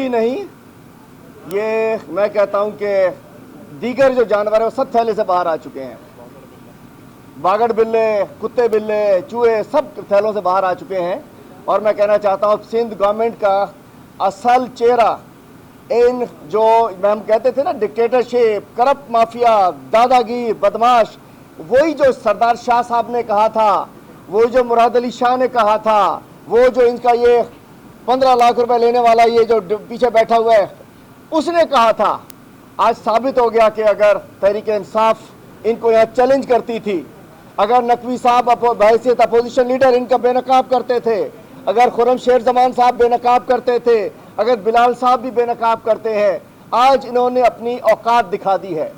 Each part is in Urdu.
ہی نہیں، یہ میں کہتا ہوں کہ دیگر جو جانور ہیں وہ سب تھیلے سے باہر آ چکے ہیں. باگڑ بلے، کتے بلے، چوہے سب تھیلوں سے باہر آ چکے ہیں. اور میں کہنا چاہتا ہوں سندھ گورنمنٹ کا اصل چہرہ ان جو ہم کہتے تھے نا ڈکٹیٹرشپ، کرپٹ مافیا، دادا گیر، بدماش، وہی جو سردار شاہ صاحب نے کہا تھا، وہی جو مراد علی شاہ نے کہا تھا، وہ جو ان کا یہ 15 لاکھ روپے لینے والا یہ جو پیچھے بیٹھا ہوا ہے اس نے کہا تھا. آج ثابت ہو گیا کہ اگر تحریک انصاف ان کو یہاں چیلنج کرتی تھی، اگر نقوی صاحب بحیثیت اپوزیشن لیڈر ان کا بے نقاب کرتے تھے، اگر خرم شیر زمان صاحب بے نقاب کرتے تھے، اگر بلال صاحب بھی بے نقاب کرتے ہیں، آج انہوں نے اپنی اوقات دکھا دی ہے.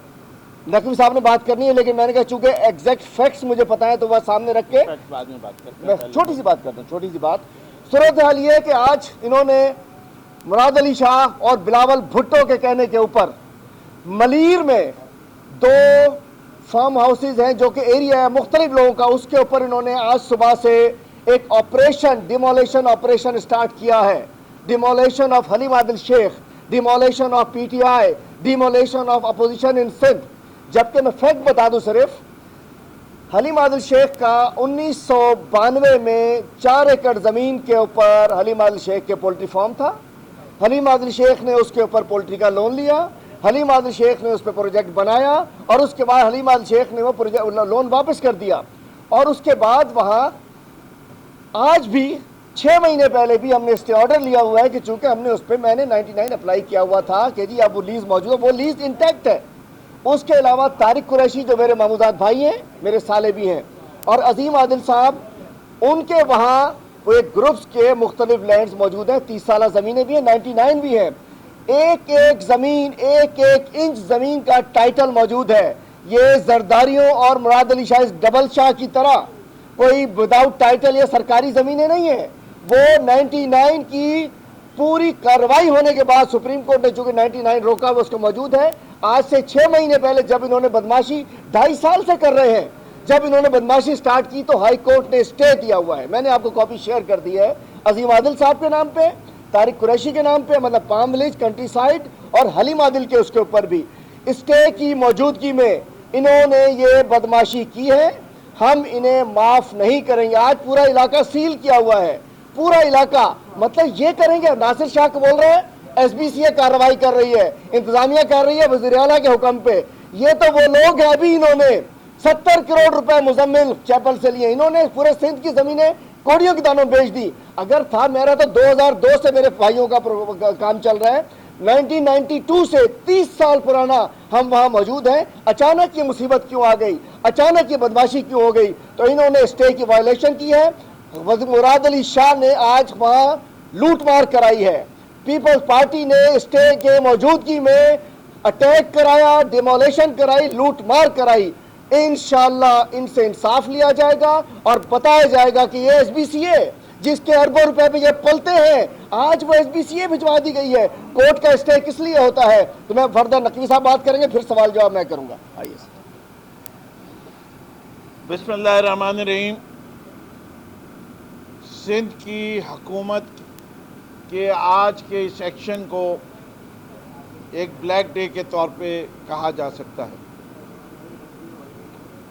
نقوی صاحب نے بات کرنی ہے لیکن میں نے کہا چونکہ ایگزیکٹ فیکٹس مجھے پتا ہے تو وہ سامنے رکھ کے میں چھوٹی سی بات کرتا ہوں. چھوٹی سی بات صورتحال یہ ہے کہ آج انہوں نے مراد علی شاہ اور بلاول بھٹو کے کہنے کے اوپر ملیر میں 2 فارم ہاؤسز ہیں جو کہ ایریا ہے مختلف لوگوں کا، اس کے اوپر انہوں نے آج صبح سے ایک آپریشن ڈیمولیشن آپریشن سٹارٹ کیا ہے. Demolition of Haleem Adil Sheikh, demolition of P T I, demolition of opposition ان سندھ. جبکہ میں فیکٹ بتا دوں صرف، حلیم عادل شیخ کا 1992 میں 4 ایکڑ زمین کے اوپر حلیم عادل شیخ کے پولٹری فارم تھا. حلیم عادل شیخ نے اس کے اوپر پولٹری کا لون لیا، حلیم عادل شیخ نے اس پہ پروجیکٹ بنایا اور اس کے بعد حلیم عادل شیخ نے وہ لون واپس کر دیا. اور اس کے بعد وہاں آج بھی 6 مہینے پہلے بھی ہم نے اسٹے آرڈر لیا ہوا ہے کہ چونکہ ہم نے اس پہ میں نے 99 اپلائی کیا ہوا تھا کہ جی اب وہ لیز موجود ہے، وہ لیز انٹیکٹ ہے. اس کے علاوہ طارق قریشی جو میرے مامودات بھائی ہیں، میرے سالے بھی ہیں، اور عظیم عادل صاحب، ان کے وہاں وہ ایک گروپس کے مختلف لینڈز موجود ہیں، 30 سالہ زمینیں بھی ہیں، 99 بھی ہیں. ایک ایک زمین، ایک ایک انچ زمین کا ٹائٹل موجود ہے. یہ زرداریوں اور مراد علی شاہ ڈبل شاہ کی طرح کوئی وداؤٹ ٹائٹل یا سرکاری زمینیں نہیں ہیں. وہ 99 کی پوری کارروائی ہونے کے بعد سپریم کورٹ نے چونکہ 99 روکا وہ اس کو موجود ہے. آج سے 6 مہینے پہلے جب انہوں نے بدماشی 2.5 سال سے کر رہے ہیں، جب انہوں نے بدماشی سٹارٹ کی تو ہائی کورٹ نے اسٹے دیا ہوا ہے. میں نے آپ کو کاپی شیئر کر دی ہے عظیم عادل صاحب کے نام پہ، طارق قریشی کے نام پہ، مطلب پام ولیج، کنٹری سائڈ، اور حلیم عادل کے اس کے اوپر بھی اسٹے کی موجودگی میں انہوں نے یہ بدماشی کی ہے. ہم انہیں معاف نہیں کریں گے. آج پورا علاقہ سیل کیا ہوا ہے، پورا علاقہ. مطلب یہ کریں گے. ناصر شاہ کو بول رہے ہیں ایس بی سی کارروائی کر رہی ہے، انتظامیہ کر رہی ہے وزیر اعلیٰ کے حکم پہ. یہ تو وہ لوگ ہیں، ابھی انہوں نے 70 کروڑ روپے مزمل چیپل سے لیے. انہوں نے پورے سندھ کی زمینیں کوڑیوں کی دانوں بیچ دی. اگر تھا میرا تو 2002 سے میرے بھائیوں کا کام چل رہا ہے، 1992 سے 30 سال پرانا ہم وہاں موجود ہیں. اچانک یہ مصیبت کیوں آ گئی؟ اچانک یہ بدماشی کیوں ہو گئی؟ تو انہوں نے اسٹے کی وائلیشن کی ہے. مراد علی شاہ نے آج وہاں لوٹ مار کرائی ہے. پیپلز پارٹی نے اسٹے کے موجودگی میں اٹیک کرایا، ڈیمولیشن کرائی، لوٹ مار کرائی. انشاءاللہ ان سے انصاف لیا جائے گا اور بتایا جائے گا کہ یہ ایس بی سی اے جس کے اربوں روپے پہ یہ پلتے ہیں، آج وہ ایس بی سی اے بھجوا دی گئی ہے. کورٹ کا اسٹے کس لیے ہوتا ہے؟ تو میں فردر نقوی صاحب بات کریں گے، پھر سوال جواب میں کروں گا. آئیے. بسم اللہ الرحمن الرحیم. سندھ کی حکومت کے آج کے اس ایکشن کو ایک بلیک ڈے کے طور پہ کہا جا سکتا ہے.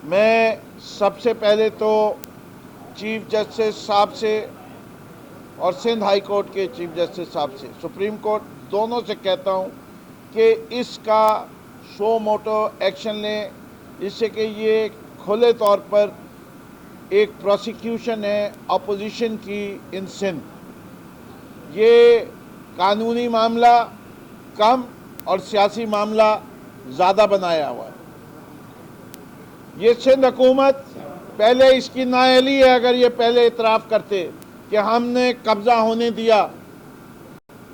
میں سب سے پہلے تو چیف جسٹس صاحب سے اور سندھ ہائی کورٹ کے چیف جسٹس صاحب سے، سپریم کورٹ دونوں سے کہتا ہوں کہ اس کا سو موٹو ایکشن لیں، جس سے کہ یہ کھلے طور پر ایک پروسیکیوشن ہے اپوزیشن کی ان سندھ. یہ قانونی معاملہ کم اور سیاسی معاملہ زیادہ بنایا ہوا ہے. یہ سندھ حکومت پہلے اس کی نااہلی ہے. اگر یہ پہلے اعتراف کرتے کہ ہم نے قبضہ ہونے دیا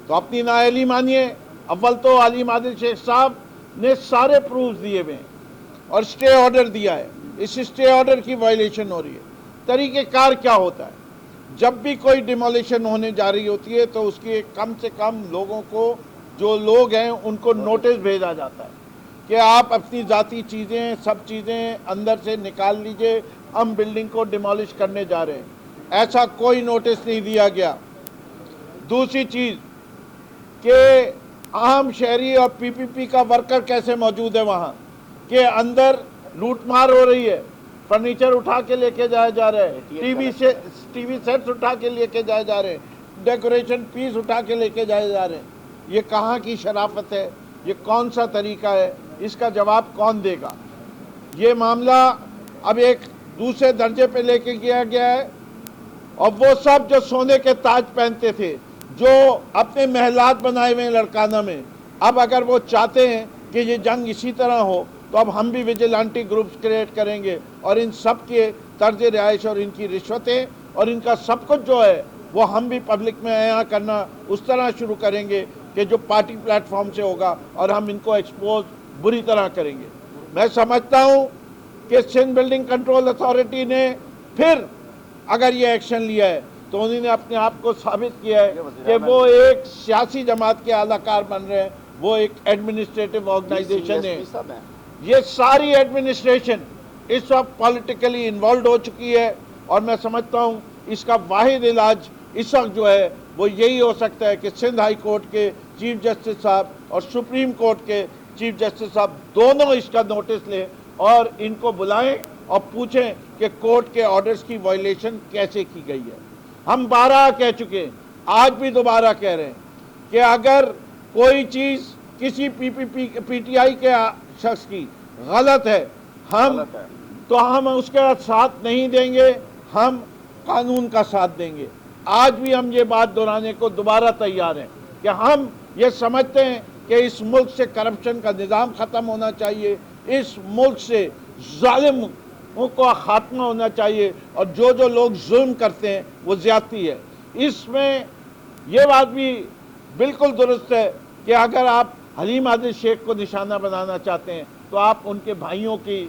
تو اپنی نااہلی مانیے. اول تو حلیم عادل شیخ صاحب نے سارے پروفز دیے ہوئے ہیں اور اسٹے آرڈر دیا ہے. اس اسٹے آرڈر کی وائلیشن ہو رہی ہے. طریقہ کار کیا ہوتا ہے؟ جب بھی کوئی ڈیمولیشن ہونے جا رہی ہوتی ہے تو اس کی کم سے کم لوگوں کو، جو لوگ ہیں ان کو نوٹس بھیجا جاتا ہے کہ آپ اپنی ذاتی چیزیں، سب چیزیں اندر سے نکال لیجئے، ہم بلڈنگ کو ڈیمالش کرنے جا رہے ہیں. ایسا کوئی نوٹس نہیں دیا گیا. دوسری چیز، کہ عام شہری اور پی پی پی کا ورکر کیسے موجود ہے وہاں، کہ اندر لوٹ مار ہو رہی ہے، فرنیچر اٹھا کے لے کے جائے جا رہے ہیں، ٹی وی سیٹس اٹھا کے لے کے جائے جا رہے ہیں، ڈیکوریشن پیس اٹھا کے لے کے جائے جا رہے ہیں۔ یہ کہاں کی شرافت ہے؟ یہ کون سا طریقہ ہے؟ اس کا جواب کون دے گا؟ یہ معاملہ اب ایک دوسرے درجے پہ لے کے گیا گیا ہے، اور وہ سب جو سونے کے تاج پہنتے تھے، جو اپنے محلات بنائے ہوئے ہیں لڑکانہ میں، اب اگر وہ چاہتے ہیں کہ یہ جنگ اسی طرح ہو تو اب ہم بھی ویجیلانٹی گروپس کریٹ کریں گے، اور ان سب کے طرز رہائش اور ان کی رشوتیں اور ان کا سب کچھ جو ہے وہ ہم بھی پبلک میں عیاں کرنا اس طرح شروع کریں گے کہ جو پارٹی پلیٹ فارم سے ہوگا، اور ہم ان کو ایکسپوز بری طرح کریں گے۔ میں سمجھتا ہوں کہ سندھ بلڈنگ کنٹرول اتھارٹی نے پھر اگر یہ ایکشن لیا ہے تو انہوں نے اپنے آپ کو ثابت کیا ہے کہ وہ ایک سیاسی جماعت کے اعلی کار بن رہے ہیں، وہ ایک ایڈمنسٹریٹو آرگنائزیشن ہے۔ یہ ساری ایڈمنسٹریشن اس وقت پولیٹیکلی انوالوڈ ہو چکی ہے، اور میں سمجھتا ہوں اس کا واحد علاج اس وقت جو ہے وہ یہی ہو سکتا ہے کہ سندھ ہائی کورٹ کے چیف جسٹس صاحب اور سپریم کورٹ کے چیف جسٹس صاحب دونوں اس کا نوٹس لیں اور ان کو بلائیں اور پوچھیں کہ کورٹ کے آرڈرز کی وائلیشن کیسے کی گئی ہے۔ ہم 12 کہہ چکے ہیں، آج بھی دوبارہ کہہ رہے ہیں کہ اگر کوئی چیز کسی پی ٹی آئی کے شخص کی غلط ہے تو ہم اس کے ساتھ نہیں دیں گے، ہم قانون کا ساتھ دیں گے۔ آج بھی ہم یہ بات دہرانے کو دوبارہ تیار ہیں کہ ہم یہ سمجھتے ہیں کہ اس ملک سے کرپشن کا نظام ختم ہونا چاہیے، اس ملک سے ظالم کو خاتمہ ہونا چاہیے، اور جو لوگ ظلم کرتے ہیں وہ زیادتی ہے۔ اس میں یہ بات بھی بالکل درست ہے کہ اگر آپ حلیم عادل شیخ کو نشانہ بنانا چاہتے ہیں تو آپ ان کے بھائیوں کی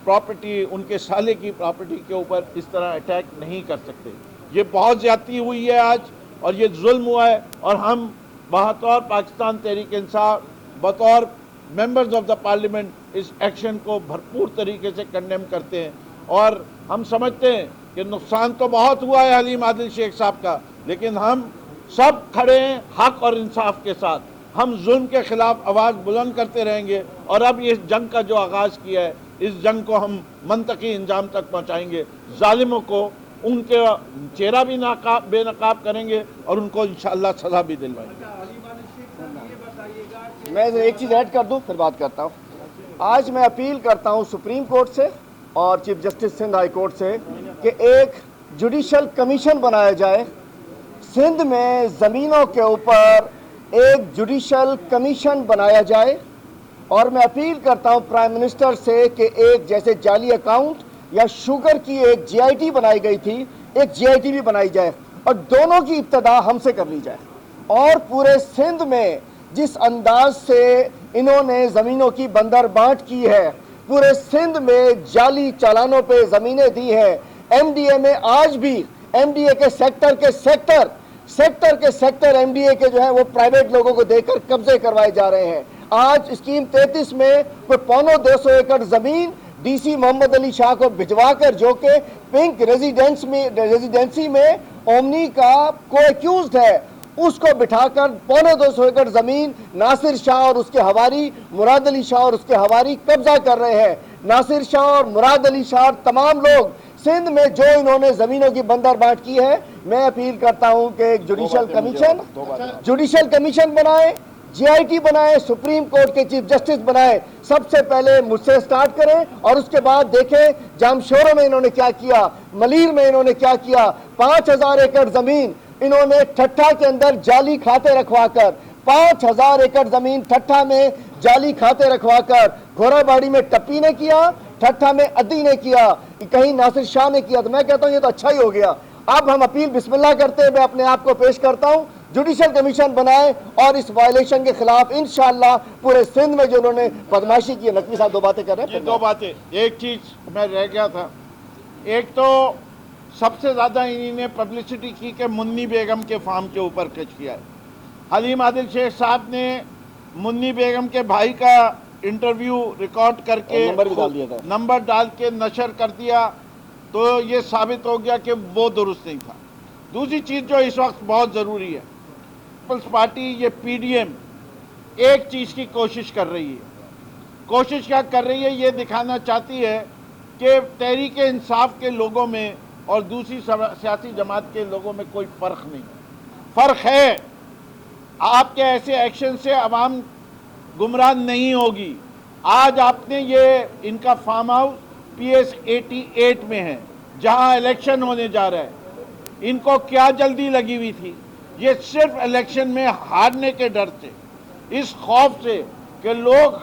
پراپرٹی، ان کے سالے کی پراپرٹی کے اوپر اس طرح اٹیک نہیں کر سکتے۔ یہ بہت زیادتی ہوئی ہے آج، اور یہ ظلم ہوا ہے، اور ہم بطور پاکستان تحریک انصاف، بطور ممبرز آف دا پارلیمنٹ اس ایکشن کو بھرپور طریقے سے کنڈیم کرتے ہیں، اور ہم سمجھتے ہیں کہ نقصان تو بہت ہوا ہے حلیم عادل شیخ صاحب کا، لیکن ہم سب کھڑے ہیں حق اور انصاف کے ساتھ۔ ہم ظلم کے خلاف آواز بلند کرتے رہیں گے، اور اب اس جنگ کا جو آغاز کیا ہے، اس جنگ کو ہم منطقی انجام تک پہنچائیں گے۔ ظالموں کو ان کے چہرہ بھی بے نقاب کریں گے، اور ان کو انشاءاللہ سزا بھی دلوائیں گے۔ میں ایک چیز ایڈ کر دوں پھر بات کرتا ہوں۔ آج میں اپیل کرتا ہوں سپریم کورٹ سے اور chief justice Sindh high court سے کہ ایک جوڈیشل کمیشن بنایا جائے، سندھ میں زمینوں کے اوپر ایک جوڈیشل کمیشن بنایا جائے، اور میں اپیل کرتا ہوں پرائم منسٹر سے کہ ایک جیسے جعلی اکاؤنٹ یا شوگر کی ایک جی آئی ٹی بنائی گئی تھی، ایک جی آئی ٹی بھی بنائی جائے، اور دونوں کی ابتدا ہم سے کر لی جائے۔ اور پورے سندھ میں جس انداز سے انہوں نے زمینوں کی بندر بانٹ کی ہے، پورے سندھ میں جعلی چالانوں پہ زمینیں دی ہیں، ایم ڈی اے میں آج بھی ایم ڈی اے کے سیکٹر ایم ڈی اے کے جو ہیں وہ پرائیویٹ لوگوں کو دے کر قبضے کروائے جا رہے ہیں۔ آج اسکیم 33 میں کوئی 250 ایکڑ زمین ڈی سی محمد علی شاہ کو بھجوا کر، جو کہ پنک ریزیڈینسی میں اومنی کا کو ایکیوزڈ ہے، اس کو بٹھا کر 250 ایکڑ زمین ناصر شاہ اور اس کے حواری مراد علی شاہ اور اس کے حواری قبضہ کر رہے ہیں۔ ناصر شاہ اور مراد علی شاہ اور تمام لوگ سندھ میں جو انہوں نے زمینوں کی بندر بانٹ کی ہے، میں اپیل کرتا ہوں کہ ایک جوڈیشل کمیشن بنائے، جی آئی ٹی بنائے، سپریم کورٹ کے چیف جسٹس بنائے۔ سب سے پہلے مجھ سے سٹارٹ کریں، اور اس کے بعد دیکھیں جامشورو میں انہوں نے کیا کیا، ملیر میں انہوں نے کیا کیا۔ 5000 ایکڑ زمین انہوں نے ٹھٹھا کے اندر جعلی کھاتے رکھوا کر، 5000 ایکڑ زمین ٹھٹھا میں جعلی کھاتے رکھوا کر، گھوڑا باڑی میں ٹپی نے کیا، ٹھٹھا میں ادی نے کیا، کہیں ناصر شاہ نے کیا۔ تو میں کہتا ہوں یہ تو اچھا ہی ہو گیا۔ اب ہم اپیل بسم اللہ کرتے ہیں، میں اپنے آپ کو پیش کرتا ہوں، جوڈیشل کمیشن بنائے اور اس وائلیشن کے خلاف انشاءاللہ پورے سندھ میں جو انہوں نے بدماشی کی ہے۔ نقوی صاحب 2 باتیں کر رہے ہیں۔ یہ 2 باتیں، ایک چیز میں رہ گیا تھا، ایک تو سب سے زیادہ انہی نے پبلسٹی کی کہ منی بیگم کے فارم کے اوپر کچھ کیا ہے۔ حلیم عادل شیخ صاحب نے منی بیگم کے بھائی کا انٹرویو ریکارڈ کر کے نمبر ڈال کے نشر کر دیا، تو یہ ثابت ہو گیا کہ وہ درست نہیں تھا۔ دوسری چیز جو اس وقت بہت ضروری ہے پیپلز پارٹی یہ PDM ایک چیز کی کوشش کر رہی ہے. کوشش کیا کر رہی ہے؟ یہ دکھانا چاہتی ہے کہ تحریک انصاف کے لوگوں میں اور دوسری سیاسی جماعت کے لوگوں میں کوئی فرق نہیں. فرق ہے. آپ کے ایسے ایکشن سے عوام گمراہ نہیں ہوگی. آج آپ نے یہ ان کا فارم ہاؤس PS 88 میں ہے جہاں الیکشن ہونے جا رہا ہے. ان کو کیا جلدی لگی ہوئی تھی؟ یہ صرف الیکشن میں ہارنے کے ڈر سے، اس خوف سے کہ لوگ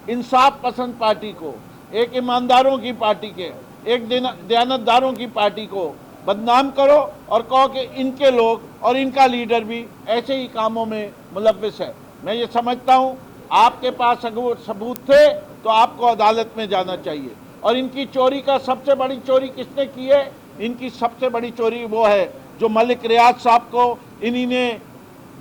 انصاف پسند پارٹی کو، ایک ایمانداروں کی پارٹی کے، ایک دیانتداروں کی پارٹی کو بدنام کرو اور کہو کہ ان کے لوگ اور ان کا لیڈر بھی ایسے ہی کاموں میں ملوث ہے. میں یہ سمجھتا ہوں آپ کے پاس ثبوت تھے تو آپ کو عدالت میں جانا چاہیے. اور ان کی چوری کا سب سے بڑی چوری کس نے کی ہے؟ ان کی سب سے بڑی چوری وہ ہے جو ملک ریاض صاحب کو انہی نے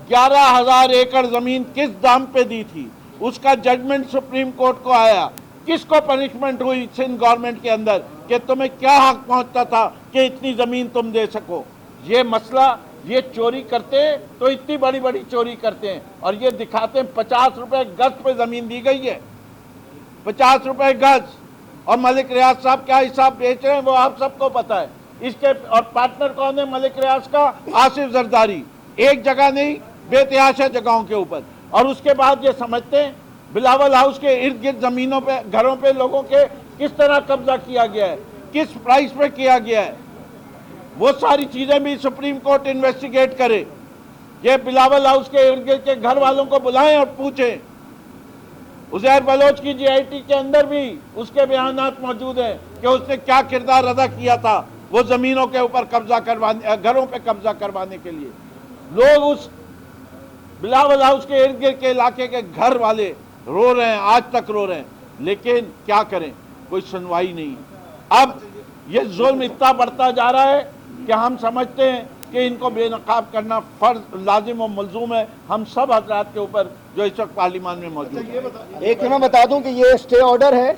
11,000 ایکڑ زمین کس دام پہ دی تھی. اس کا ججمنٹ سپریم کورٹ کو آیا. کس کو پنشمنٹ ہوئی سندھ گورنمنٹ کے اندر کہ تمہیں کیا حق پہنچتا تھا کہ اتنی زمین تم دے سکو؟ یہ مسئلہ، یہ چوری کرتے ہیں تو اتنی بڑی بڑی چوری کرتے ہیں اور یہ دکھاتے ہیں 50 روپے گز پہ زمین دی گئی ہے. 50 روپے گز. اور ملک ریاض صاحب کیا حساب بیچ رہے ہیں وہ آپ سب کو پتا ہے. اس کے اور پارٹنر کون ہے ملک ریاض کا؟ آصف زرداری. ایک جگہ نہیں، بے تحاشا جگہوں کے اوپر. اور اس کے بعد یہ سمجھتے ہیں بلاول ہاؤس کے ارد گرد زمینوں پہ، گھروں پہ لوگوں کے کس طرح قبضہ کیا گیا ہے، کس پرائس پہ کیا گیا ہے. وہ ساری چیزیں بھی سپریم کورٹ انویسٹیگیٹ کرے. یہ بلاول ہاؤس کے ارد گرد کے گھر والوں کو بلائیں اور پوچھیں. عزیر بلوچ کی GIT کے اندر بھی اس کے بیانات موجود ہیں کہ اس نے کیا کردار ادا کیا تھا وہ زمینوں کے اوپر قبضہ کروانے، گھروں پہ قبضہ کروانے کے لیے. لوگ اس بلاول ہاؤس کے ارد گرد کے علاقے کے گھر والے رو رہے ہیں، آج تک رو رہے ہیں. لیکن کیا کریں، کوئی سنوائی نہیں. اب یہ ظلم اتنا بڑھتا جا رہا ہے کہ ہم سمجھتے ہیں کہ ان کو بے نقاب کرنا فرض، لازم و ملزوم ہے ہم سب حضرات کے اوپر جو اس وقت پارلیمان میں موجود ہے. ایک میں بتا دوں کہ یہ اسٹے آرڈر ہے.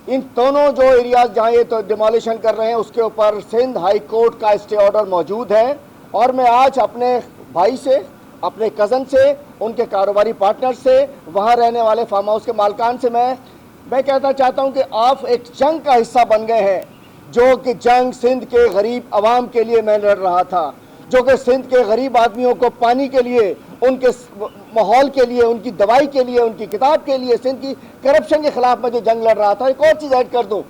ان دونوں جو ایریاز جہاں یہ تو ڈیمولیشن کر رہے ہیں اس کے اوپر سندھ ہائی کورٹ کا اسٹے آرڈر موجود ہے. اور میں آج اپنے بھائی سے، اپنے کزن سے، ان کے کاروباری پارٹنر سے، وہاں رہنے والے فارم ہاؤس کے مالکان سے میں کہنا چاہتا ہوں کہ آپ ایک جنگ کا حصہ بن گئے ہیں، جو کہ جنگ سندھ کے غریب عوام کے لیے میں لڑ رہا تھا، جو کہ سندھ کے غریب آدمیوں کو پانی کے لیے، ان کے ماحول کے لیے، ان کی دوائی کے لیے، ان کی کتاب کے لیے، سندھ کی کرپشن کے خلاف میں جو جنگ لڑ رہا تھا. ایک اور چیز ایڈ کر دوں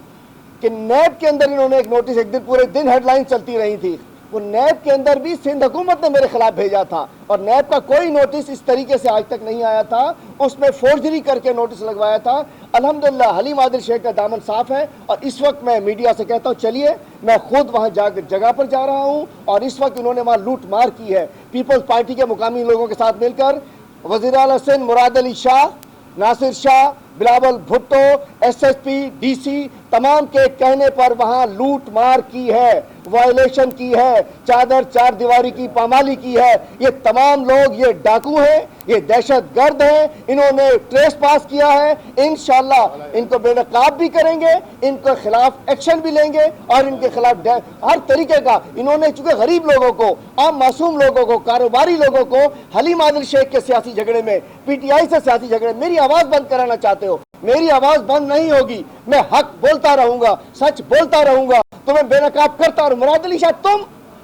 کہ نیب کے اندر انہوں نے ایک نوٹس، ایک دن پورے دن ہیڈ لائن چلتی رہی تھی، وہ نیب کے اندر بھی سندھ حکومت نے میرے خلاف بھیجا تھا اور نیب کا کوئی نوٹس اس طریقے سے آج تک نہیں آیا تھا. اس میں فورجری کر کے نوٹس لگوایا تھا. الحمدللہ حلیم عادل شیخ کا دامن صاف ہے اور اس وقت میں میڈیا سے کہتا ہوں چلیے، میں خود وہاں جگہ پر جا رہا ہوں اور اس وقت انہوں نے وہاں لوٹ مار کی ہے پیپلز پارٹی کے مقامی لوگوں کے ساتھ مل کر. وزیر اعلیٰ سندھ مراد علی شاہ، ناصر شاہ، بلاول بھٹو، SSP، DC تمام کے کہنے پر وہاں لوٹ مار کی ہے، وائلیشن کی ہے، چار دیواری کی پامالی کی ہے. یہ تمام لوگ یہ ڈاکو ہیں، یہ دہشت گرد ہیں. انہوں نے ٹریس پاس کیا ہے. انشاءاللہ ان کو بے نقاب بھی کریں گے، ان کے خلاف ایکشن بھی لیں گے اور ان کے خلاف ہر طریقے کا. انہوں نے چونکہ غریب لوگوں کو، عام معصوم لوگوں کو، کاروباری لوگوں کو حلیم عادل شیخ کے سیاسی جھگڑے میں، PTI سے سیاسی جھگڑے، میری آواز بند کرانا چاہتے ہو، میری آواز بند نہیں ہوگی. میں حق بولتا رہوں گا، سچ بولتا رہوں گا، تمہیں بے نقاب کرتا رہوں. مراد علی شاہ،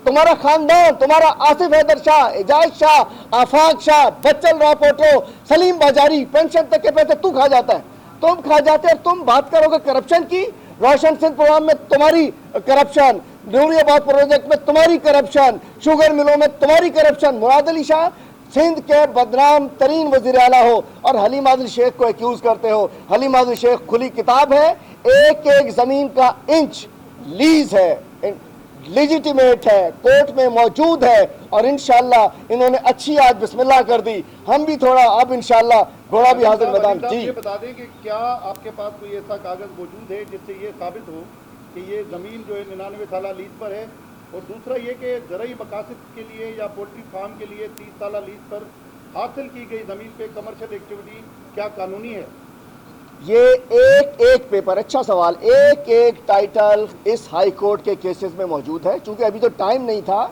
تمہارا خاندان، تمہارا آصف حیدر شاہ، اعجاز شاہ، آفاق شاہ، بچن راپوٹو، سلیم بازاری، پینشن تک کے پیسے تو کھا جاتا ہے، تم کھا جاتے ہیں. تم بات کرو گے کرپشن کی، روشن سندھ پروگرام میں تمہاری کرپشن، نوری آباد پروجیکٹ میں تمہاری کرپشن، شوگر ملوں میں تمہاری کرپشن. مراد علی شاہ سندھ کے بدنام ترین وزیر اعلیٰ ہو اور حلیم عادل شیخ کو ایکیوز کرتے ہو. حلیم عادل شیخ کھلی کتاب ہے، ایک ایک زمین کا انچ لیز ہے، لیجیٹیمیٹ ہے، کورٹ میں موجود ہے اور انشاءاللہ انہوں نے اچھی آج بسم اللہ کر دی. ہم بھی تھوڑا اب انشاءاللہ گھوڑا بھی حاضر میدان. جی یہ بتا دیں کہ کیا آپ کے پاس کوئی ایسا کاغذ موجود ہے جس سے یہ ثابت ہو کہ یہ زمین جو ہے 99 سالہ لیز پر ہے؟ اور دوسرا یہ کہ زرعی مقاصد کے لیے یا پولٹری فارم کے لیے 30 سالہ لیز پر حاصل کی گئی زمین پہ کمرشل ایکٹیویٹی کیا قانونی ہے؟ یہ ایک پیپر، اچھا سوال، ایک ٹائٹل اس ہائی کورٹ کے کیسز میں موجود ہے. چونکہ ابھی تو ٹائم نہیں تھا،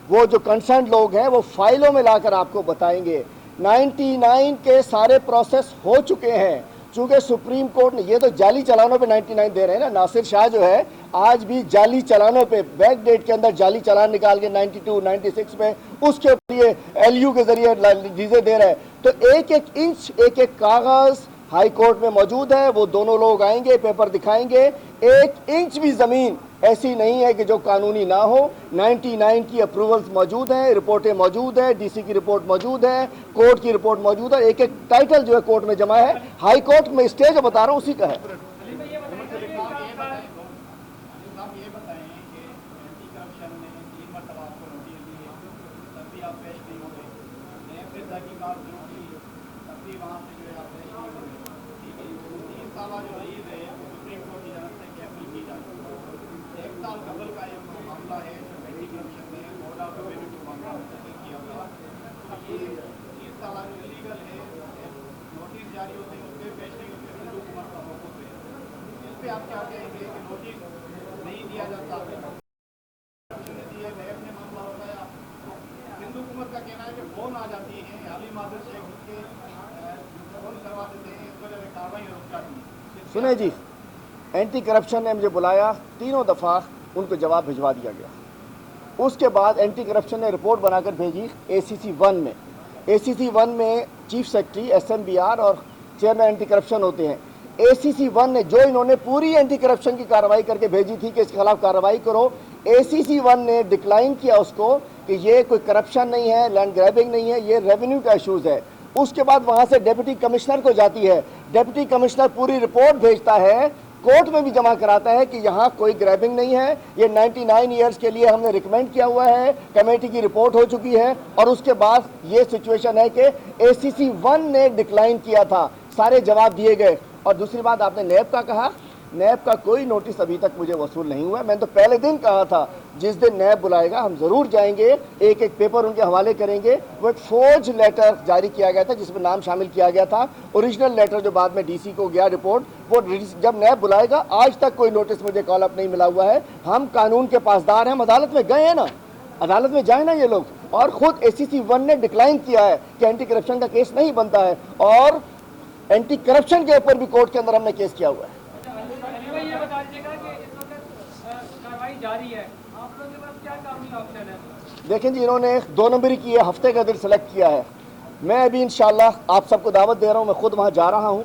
وہ جو کنسرن لوگ ہیں وہ فائلوں میں لا کر آپ کو بتائیں گے. 99 کے سارے پروسیس ہو چکے ہیں. چونکہ سپریم کورٹ نے یہ تو جعلی چلانوں پہ 99 دے رہے ہیں نا. ناصر شاہ جو ہے آج بھی جعلی چلانوں پہ بیک ڈیٹ کے اندر جعلی چلان نکال کے 92 96 میں اس کے ایل یو کے ذریعے ویزے دے رہے ہیں. تو ایک ایک انچ ایک ایک کاغذ ہائی کورٹ میں موجود ہے. وہ دونوں لوگ آئیں گے, پیپر دکھائیں گے. ایک انچ بھی زمین ایسی نہیں ہے کہ جو قانونی نہ ہو. 99 کی اپروولز موجود ہیں, رپورٹیں موجود ہیں, ڈی سی کی رپورٹ موجود ہے, کورٹ کی رپورٹ موجود ہے. ایک ایک ٹائٹل جو ہے کورٹ میں جمع ہے. ہائی کورٹ میں اسٹے جو بتا رہا ہوں اسی کا ہے. سنیں جی, اینٹی کرپشن نے مجھے بلایا, تینوں دفعہ ان کو جواب بھجوا دیا گیا. اس کے بعد اینٹی کرپشن نے رپورٹ بنا کر بھیجی ACC 1 میں. ACC 1 میں چیف سیکرٹری SMBR اور چیئرمین اینٹی کرپشن ہوتے ہیں. ACC 1 نے جو انہوں نے پوری اینٹی کرپشن کی کارروائی کر کے بھیجی تھی کہ اس کے خلاف کارروائی کرو, ACC 1 نے ڈکلائن کیا اس کو کہ یہ کوئی کرپشن نہیں ہے, لینڈ گریبنگ نہیں ہے, یہ ریونیو کا ایشوز ہے. اس کے بعد وہاں سے ڈپٹی کمشنر کو جاتی ہے. ڈپٹی کمشنر پوری رپورٹ بھیجتا ہے, کورٹ میں بھی جمع کراتا ہے کہ یہاں کوئی گریبنگ نہیں ہے, یہ 99 ایئرز کے لیے ہم نے ریکمینڈ کیا ہوا ہے, کمیٹی کی رپورٹ ہو چکی ہے. اور اس کے بعد یہ سچویشن ہے کہ ACC 1 نے ڈکلائن کیا تھا, سارے جواب دیے گئے. اور دوسری بات آپ نے نیب کا کہا, نیب کا کوئی نوٹس ابھی تک مجھے وصول نہیں ہوا ہے. میں نے تو پہلے دن کہا تھا جس دن نیب بلائے گا ہم ضرور جائیں گے, ایک ایک پیپر ان کے حوالے کریں گے. وہ ایک فورج لیٹر جاری کیا گیا تھا جس میں نام شامل کیا گیا تھا. اوریجنل لیٹر جو بعد میں DC کو گیا رپورٹ, وہ جب نیب بلائے گا, آج تک کوئی نوٹس مجھے کال اپ نہیں ملا ہوا ہے. ہم قانون کے پاسدار ہیں, ہم عدالت میں گئے ہیں نا, عدالت میں جائیں نا یہ لوگ. اور خود ACC 1 نے ڈکلائن کیا ہے کہ اینٹی کرپشن کا کیس نہیں بنتا ہے, اور اینٹی کرپشن کے اوپر بھی کورٹ کے اندر ہم نے کیس کیا ہوا ہے. یہ بتا دیجیے گا کہ اس وقت کارروائی جاری ہے, آپ لوگوں کے پاس کیا قانونی آپشن ہے؟ دیکھیں جی, انہوں نے 2 نمبری کی ہے, ہفتے کا دن سلیکٹ کیا ہے. میں ابھی انشاءاللہ آپ سب کو دعوت دے رہا ہوں, میں خود وہاں جا رہا ہوں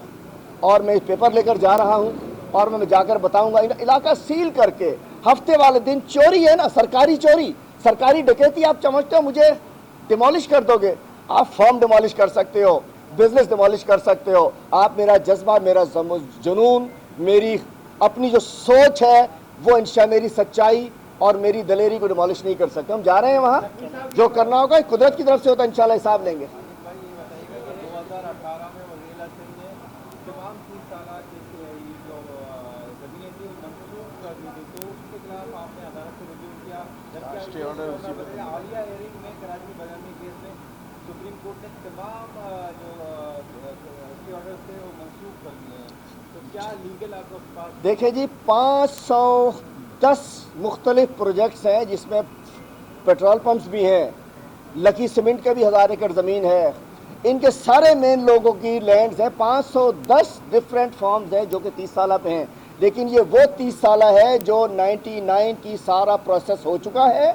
اور میں پیپر لے کر جا رہا ہوں, اور میں جا کر بتاؤں گا. علاقہ سیل کر کے ہفتے والے دن چوری ہے نا, سرکاری چوری, سرکاری ڈکیتی. آپ سمجھتے ہو مجھے ڈیمالش کر دو گے؟ آپ فرم ڈیمالش کر سکتے ہو, بزنس ڈیمالش کر سکتے ہو. آپ میرا جذبہ, میرا جنون, میری اپنی جو سوچ ہے وہ میری سچائی اور میری دلیری کو ڈیمالش نہیں کر سکتے. ہم جا رہے ہیں وہاں, جو کرنا ہوگا قدرت کی طرف سے ہوتا ہے, انشاءاللہ حساب لیں گے. سپریم کورٹ نے تمام جو آرڈر تھے وہ منسوخ کر دیے ہیں, تو کیا لیگل آپ کے پاس؟ دیکھیں جی, 510 مختلف پروجیکٹس ہیں جس میں پیٹرول پمپس بھی ہیں, لکی سیمنٹ کا بھی 1000 ایکڑ زمین ہے. ان کے سارے مین لوگوں کی لینڈز ہیں. 510 ڈفرینٹ فارمز ہیں جو کہ 30 سالہ پہ ہیں. لیکن یہ وہ 30 سالہ ہے جو 99 کی سارا پروسیس ہو چکا ہے.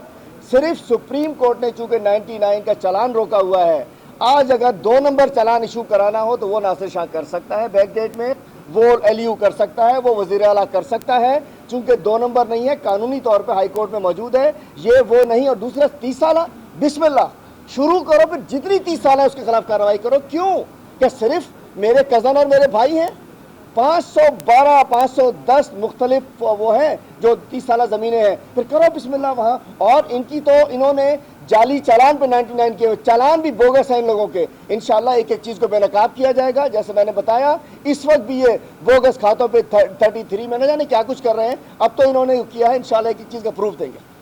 صرف سپریم کورٹ نے چونکہ 99 کا چلان روکا ہوا ہے. آج اگر 2 نمبر چلان ایشو کرانا ہو تو وہ ناصر شاہ کر سکتا ہے بیک ڈیٹ میں, وہ LU کر سکتا ہے, وہ وزیر اعلیٰ کر سکتا ہے. چونکہ 2 نمبر نہیں ہے, قانونی طور پہ ہائی کورٹ میں موجود ہے, یہ وہ نہیں. اور دوسرا 30 سالہ, بسم اللہ شروع کرو, پھر جتنی 30 سال ہے اس کے خلاف کارروائی کرو. کیوں کہ صرف میرے کزن اور میرے بھائی ہیں؟ 512 510 مختلف وہ ہیں جو 30 سالہ زمینیں ہیں, پھر کرو بسم اللہ وہاں. اور ان کی تو انہوں نے جعلی چالان پہ 99 کے چالان بھی بوگس ہیں ان لوگوں کے. انشاءاللہ ایک ایک چیز کو بے نقاب کیا جائے گا. جیسے میں نے بتایا, اس وقت بھی یہ بوگس کھاتوں پہ 33 میں نہ جانے کیا کچھ کر رہے ہیں. اب تو انہوں نے کیا ہے, انشاءاللہ ایک ایک چیز کا پروف دیں گے.